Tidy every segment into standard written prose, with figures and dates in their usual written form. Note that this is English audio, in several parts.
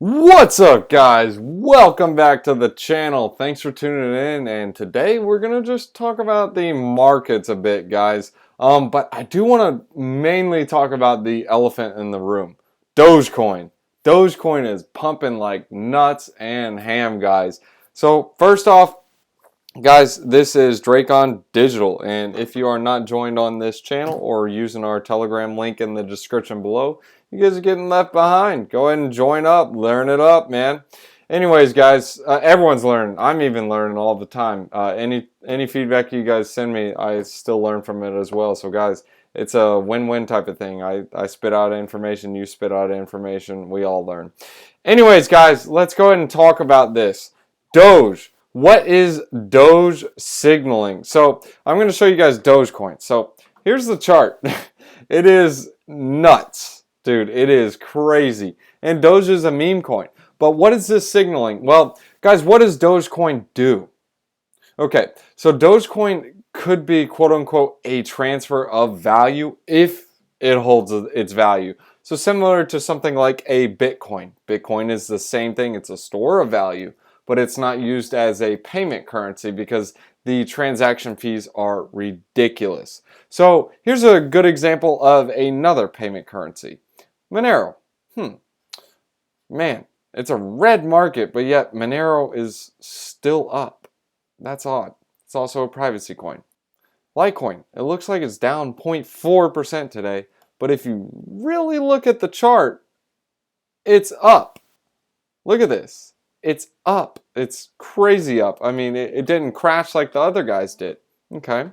What's up, guys? Welcome back to the channel. Thanks for tuning in, and today we're gonna just talk about the markets a bit, guys. But I do want to mainly talk about the elephant in the room, Dogecoin. Dogecoin is pumping like nuts and ham, guys. So first off, guys, this is Dracon Digital, and if you are not joined on this channel or using our Telegram link in the description below, you guys are getting left behind. Go ahead and join up, learn it up, man. Anyways, guys, everyone's learning. I'm even learning all the time. Any feedback you guys send me, I still learn from it as well. So, guys, it's a win-win type of thing. I spit out information, you spit out information, we all learn. Anyways, guys, let's go ahead and talk about this. Doge. What is Doge signaling? So I'm going to show you guys Dogecoin. So here's the chart. It is nuts, dude. It is crazy. And Doge is a meme coin. But what is this signaling? Well, guys, what does Dogecoin do? Okay, so Dogecoin could be quote unquote a transfer of value if it holds its value. So similar to something like a Bitcoin. Bitcoin is the same thing. It's a store of value, but it's not used as a payment currency because the transaction fees are ridiculous. So here's a good example of another payment currency. Monero. Man, it's a red market, but yet Monero is still up. That's odd. It's also a privacy coin. Litecoin. It looks like it's down 0.4% today, but if you really look at the chart, it's up. Look at this. It's up. It's crazy up. I mean, it didn't crash like the other guys did. Okay.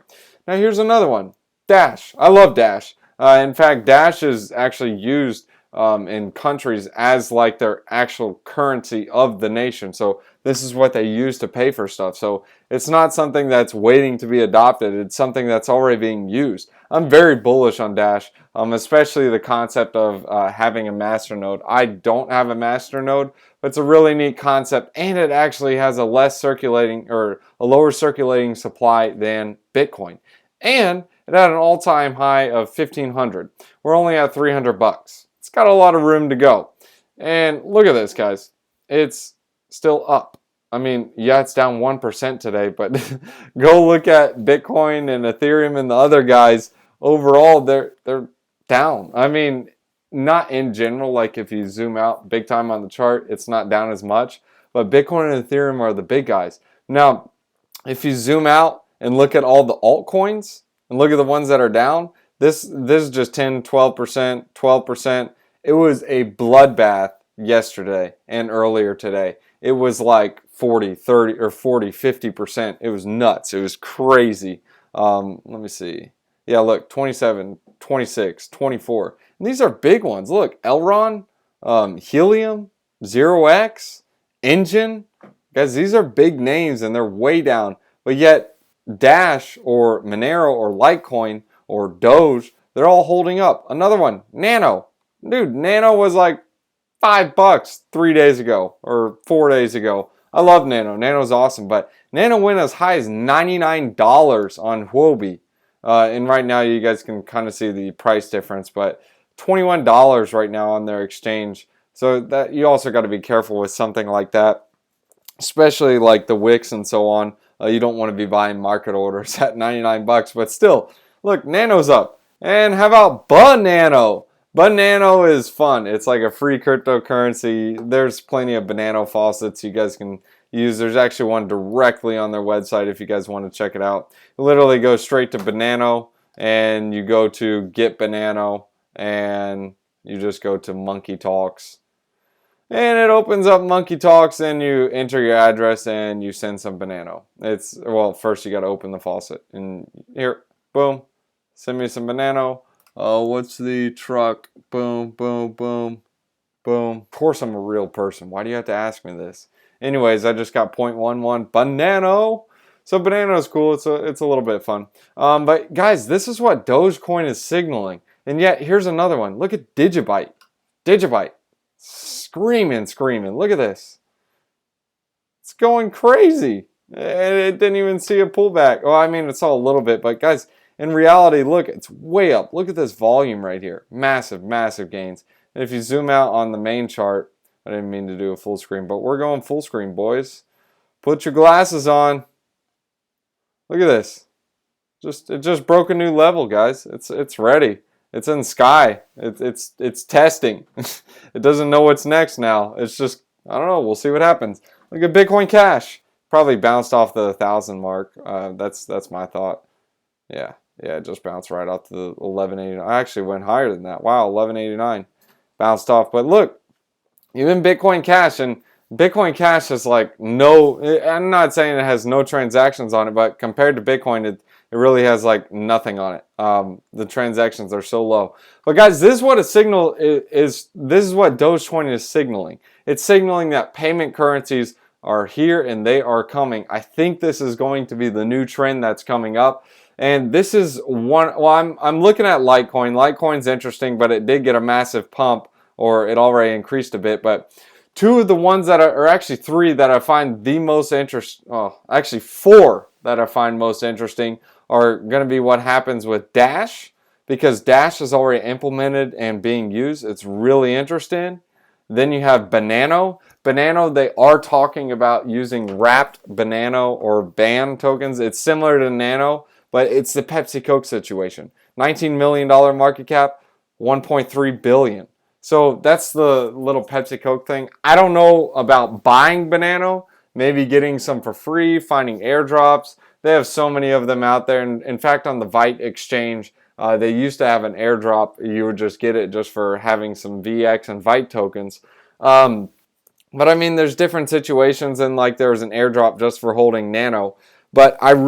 Now here's another one. Dash. I love Dash. In fact, Dash is actually used in countries as like their actual currency of the nation. So this is what they use to pay for stuff. So it's not something that's waiting to be adopted. It's something that's already being used. I'm very bullish on Dash, especially the concept of having a masternode. I don't have a masternode, but it's a really neat concept, and it actually has a less circulating or a lower circulating supply than Bitcoin. And it had an all-time high of 1,500. We're only at 300 bucks. It's got a lot of room to go. And look at this, guys. It's still up. I mean, yeah, it's down 1% today, but go look at Bitcoin and Ethereum and the other guys. Overall, they're down. I mean, not in general, like if you zoom out big time on the chart, it's not down as much. But Bitcoin and Ethereum are the big guys. Now, if you zoom out and look at all the altcoins and look at the ones that are down, this is just 10, 12%, 12%. It was a bloodbath yesterday and earlier today. It was like 40, 30, or 40, 50%. It was nuts. It was crazy. Let me see. Yeah, look, 27, 26, 24. And these are big ones. Look, Elron, Helium, 0x, Engine. Guys, these are big names and they're way down. But yet, Dash or Monero or Litecoin or Doge, they're all holding up. Another one, Nano. Dude, Nano was like $5 3 days ago or 4 days ago. I love Nano. Nano's awesome, but Nano went as high as $99 on Huobi. And right now you guys can kind of see the price difference, but $21 right now on their exchange. So that you also got to be careful with something like that, especially like the Wix and so on. You don't want to be buying market orders at 99 bucks, but still, look, Nano's up. And how about Banano? Banano is fun. It's like a free cryptocurrency. There's plenty of Banano faucets you guys can use. There's actually one directly on their website if you guys want to check it out. You literally go straight to Banano and you go to Get Banano and you just go to Monkey Talks. And it opens up Monkey Talks and you enter your address and you send some Banano. Well, first you got to open the faucet. And here, boom, send me some Banano. Oh, what's the truck? Boom, boom, boom, boom. Of course I'm a real person. Why do you have to ask me this? Anyways, I just got 0.11 Banano. So Banano is cool. It's a little bit fun. But guys, this is what Dogecoin is signaling. And yet, here's another one. Look at Digibyte. Digibyte. Screaming. Look at this. It's going crazy. It didn't even see a pullback. Well, I mean, it's all a little bit. But guys, in reality, look, it's way up. Look at this volume right here. Massive, massive gains. And if you zoom out on the main chart, I didn't mean to do a full screen, but we're going full screen, boys. Put your glasses on. Look at this. It just broke a new level, guys. It's ready. It's in the sky. It's testing. It doesn't know what's next now. It's just, I don't know. We'll see what happens. Look at Bitcoin Cash. Probably bounced off the 1,000 mark. That's my thought. Yeah, it just bounced right off to the 1189. I actually went higher than that. Wow, 1189 bounced off. But look, even Bitcoin Cash, and Bitcoin Cash is like no, I'm not saying it has no transactions on it, but compared to Bitcoin, it really has like nothing on it. The transactions are so low. But guys, this is what a signal is. This is what Dogecoin is signaling. It's signaling that payment currencies are here and they are coming. I think this is going to be the new trend that's coming up. And this is one, well, I'm looking at Litecoin. Litecoin's interesting, but it did get a massive pump, or it already increased a bit. But two of the ones that are, or actually three that I find the most interesting, oh, actually four that I find most interesting are going to be what happens with Dash, because Dash is already implemented and being used. It's really interesting. Then you have Banano. Banano, they are talking about using wrapped Banano or BAN tokens. It's similar to Nano, but it's the Pepsi Coke situation. $19 million market cap, 1.3 billion. So that's the little Pepsi Coke thing. I don't know about buying Banano, maybe getting some for free, finding airdrops. They have so many of them out there. And in fact, on the Vite exchange, they used to have an airdrop. You would just get it just for having some VX and Vite tokens. But I mean, there's different situations, and like there was an airdrop just for holding Nano. But I'm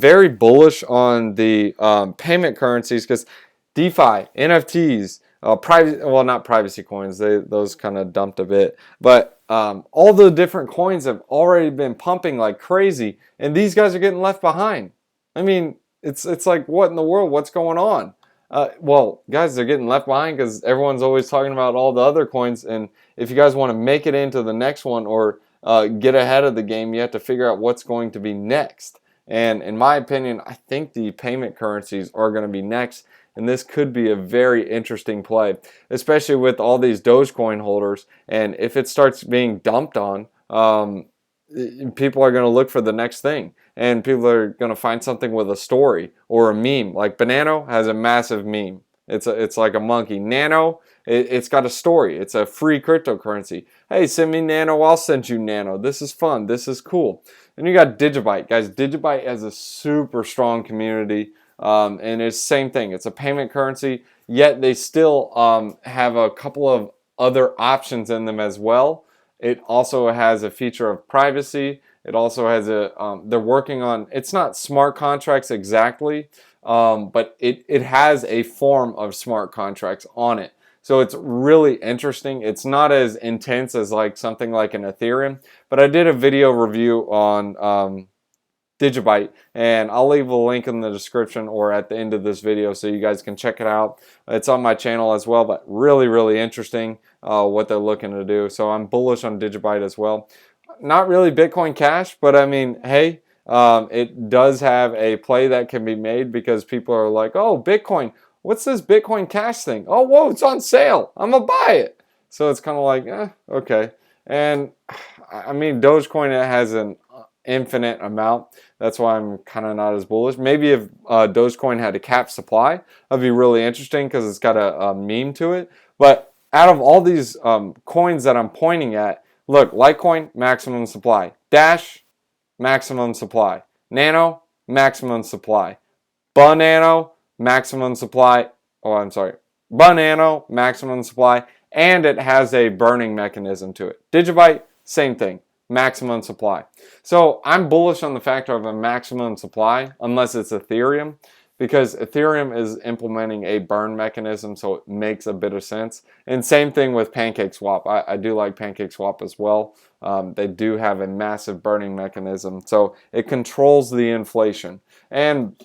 very bullish on the payment currencies, because DeFi, NFTs, not privacy coins. Those kind of dumped a bit, but all the different coins have already been pumping like crazy, and these guys are getting left behind. I mean, it's like, what in the world? What's going on? Well, guys, they're getting left behind because everyone's always talking about all the other coins, and if you guys want to make it into the next one or get ahead of the game, you have to figure out what's going to be next. And in my opinion, I think the payment currencies are going to be next, and this could be a very interesting play, especially with all these Dogecoin holders. And if it starts being dumped on, people are going to look for the next thing, and people are going to find something with a story or a meme. Like Banano has a massive meme. It's like a monkey. Nano, it's got a story. It's a free cryptocurrency. Hey, send me Nano, I'll send you Nano. This is fun. This is cool. And you got Digibyte. Guys, Digibyte has a super strong community, and it's the same thing. It's a payment currency, yet they still have a couple of other options in them as well. It also has a feature of privacy. It also has they're working on, it's not smart contracts exactly, but it has a form of smart contracts on it. So it's really interesting. It's not as intense as like something like an Ethereum, but I did a video review on Digibyte, and I'll leave a link in the description or at the end of this video so you guys can check it out. It's on my channel as well, but really interesting what they're looking to do. So I'm bullish on Digibyte as well. Not really Bitcoin Cash, but I mean, hey, it does have a play that can be made, because people are like, oh, Bitcoin, what's this Bitcoin Cash thing? Oh, whoa, it's on sale. I'm going to buy it. So it's kind of like, okay. And I mean, Dogecoin, it has an infinite amount. That's why I'm kind of not as bullish. Maybe if Dogecoin had a capped supply, that'd be really interesting, because it's got a meme to it. But out of all these coins that I'm pointing at, look, Litecoin, maximum supply. Dash, maximum supply. Nano, maximum supply. Banano, maximum supply. Oh, I'm sorry. Banano, maximum supply. And it has a burning mechanism to it. Digibyte, same thing. Maximum supply. So I'm bullish on the factor of a maximum supply, unless it's Ethereum, because Ethereum is implementing a burn mechanism, so it makes a bit of sense. And same thing with PancakeSwap. I do like PancakeSwap as well. They do have a massive burning mechanism, so it controls the inflation. And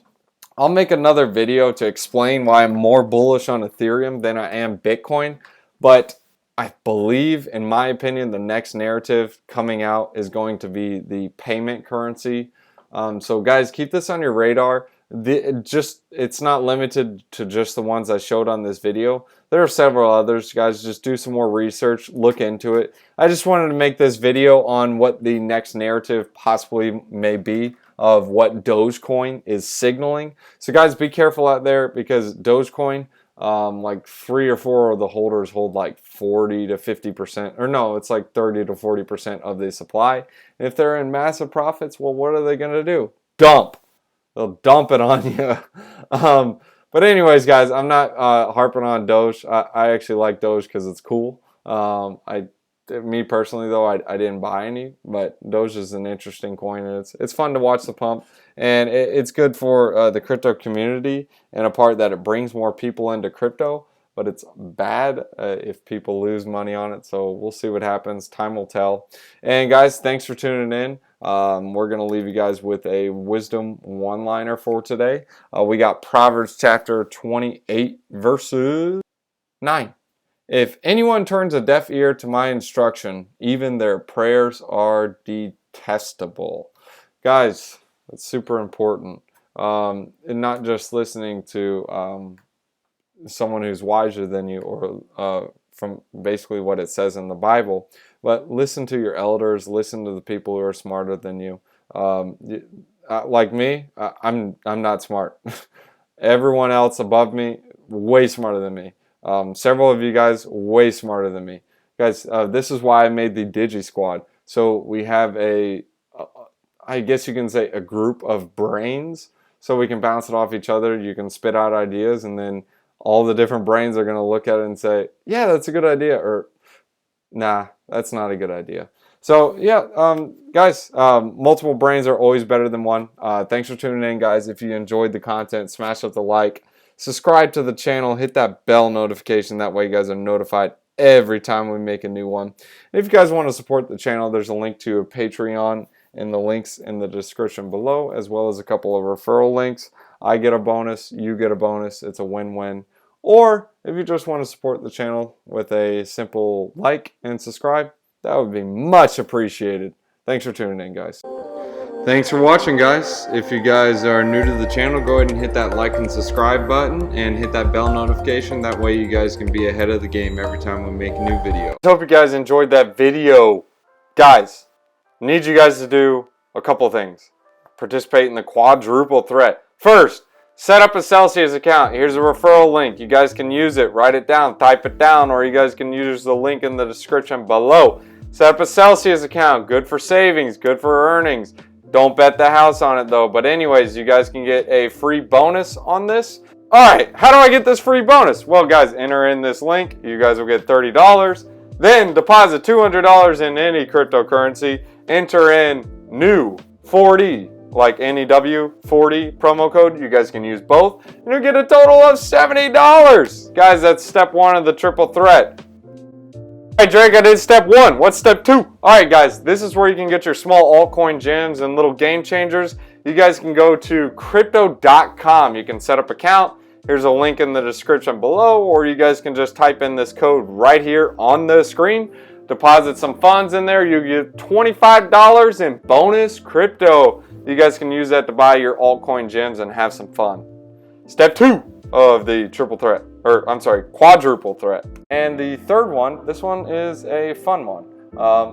I'll make another video to explain why I'm more bullish on Ethereum than I am Bitcoin, but I believe, in my opinion, the next narrative coming out is going to be the payment currency. So guys, keep this on your radar. It's not limited to just the ones I showed on this video. There are several others, guys. Just do some more research, look into it. I just wanted to make this video on what the next narrative possibly may be of what Dogecoin is signaling. So guys, be careful out there, because Dogecoin, like 3 or 4 of the holders hold like 40 to 50%, or no, it's like 30 to 40% of the supply. And if they're in massive profits, well, what are they going to do? Dump. They'll dump it on you. But anyways, guys, I'm not harping on Doge. I actually like Doge because it's cool. Me personally, though, I didn't buy any, but Doge is an interesting coin, and it's fun to watch the pump, and it's good for the crypto community, in a part that it brings more people into crypto, but it's bad if people lose money on it. So we'll see what happens. Time will tell. And guys, thanks for tuning in. We're going to leave you guys with a wisdom one-liner for today. We got Proverbs chapter 28 verses 9. If anyone turns a deaf ear to my instruction, even their prayers are detestable. Guys, that's super important. And not just listening to someone who's wiser than you, or from basically what it says in the Bible, but listen to your elders, listen to the people who are smarter than you. Like me, I'm not smart. Everyone else above me, way smarter than me. Several of you guys, way smarter than me. Guys, this is why I made the Digi Squad. So we have I guess you can say, a group of brains, so we can bounce it off each other. You can spit out ideas, and then all the different brains are going to look at it and say, yeah, that's a good idea, or nah, that's not a good idea. So yeah, guys, multiple brains are always better than one. Thanks for tuning in, guys. If you enjoyed the content, smash up the like, subscribe to the channel, hit that bell notification. That way you guys are notified every time we make a new one. And if you guys want to support the channel, there's a link to a Patreon in the links in the description below, as well as a couple of referral links. I get a bonus, you get a bonus. It's a win-win. Or if you just want to support the channel with a simple like and subscribe, that would be much appreciated. Thanks for tuning in, guys. Thanks for watching, guys. If you guys are new to the channel, go ahead and hit that like and subscribe button and hit that bell notification. That way you guys can be ahead of the game every time we make a new video. I hope you guys enjoyed that video. Guys, I need you guys to do a couple things. Participate in the quadruple threat. First, set up a Celsius account. Here's a referral link. You guys can use it. Write it down. Type it down. Or you guys can use the link in the description below. Set up a Celsius account. Good for savings. Good for earnings. Don't bet the house on it, though. But anyways, you guys can get a free bonus on this. Alright, how do I get this free bonus? Well, guys, enter in this link. You guys will get $30. Then deposit $200 in any cryptocurrency. Enter in new 40. Like NEW 40 promo code. You guys can use both, and you'll get a total of $70. Guys, that's step 1 of the triple threat. Alright, Drake, I did step 1. What's step 2? Alright, guys, this is where you can get your small altcoin gems and little game changers. You guys can go to crypto.com. You can set up an account. Here's a link in the description below, or you guys can just type in this code right here on the screen. Deposit some funds in there. You get $25 in bonus crypto. You guys can use that to buy your altcoin gems and have some fun. Step 2 of the triple threat, or I'm sorry, quadruple threat. And the third one, this one is a fun one.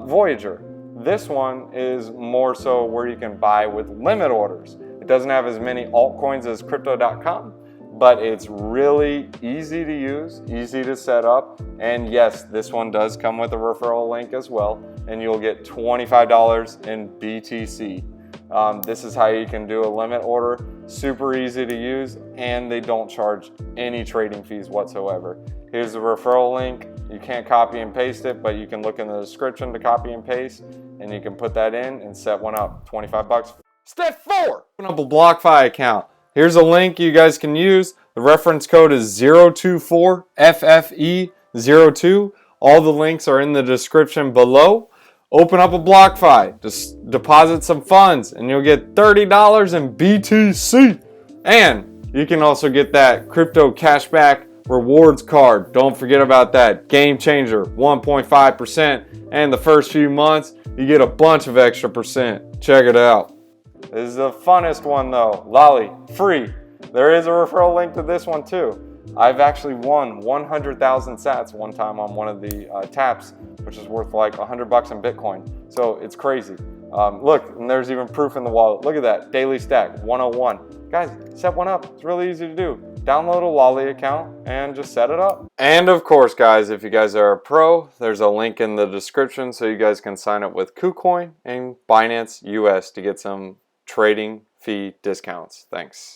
Voyager. This one is more so where you can buy with limit orders. It doesn't have as many altcoins as crypto.com, but it's really easy to use, easy to set up. And yes, this one does come with a referral link as well, and you'll get $25 in BTC. This is how you can do a limit order. Super easy to use, and they don't charge any trading fees whatsoever. Here's the referral link. You can't copy and paste it, but you can look in the description to copy and paste, and you can put that in and set one up. 25 bucks. Step 4, open up a BLOCKFI account. Here's a link you guys can use. The reference code is 024FFE02. All the links are in the description below. Open up a BLOCKFI, just deposit some funds, and you'll get $30 in BTC. And you can also get that crypto cashback rewards card. Don't forget about that. Game changer, 1.5%. And the first few months, you get a bunch of extra percent. Check it out. This is the funnest one though. Lolly, free. There is a referral link to this one too. I've actually won 100,000 sats one time on one of the taps, which is worth like $100 in Bitcoin. So it's crazy. Look, and there's even proof in the wallet. Look at that, daily stack, 101. Guys, set one up. It's really easy to do. Download a Lolly account and just set it up. And of course, guys, if you guys are a pro, there's a link in the description so you guys can sign up with KuCoin and Binance US to get some trading fee discounts. Thanks.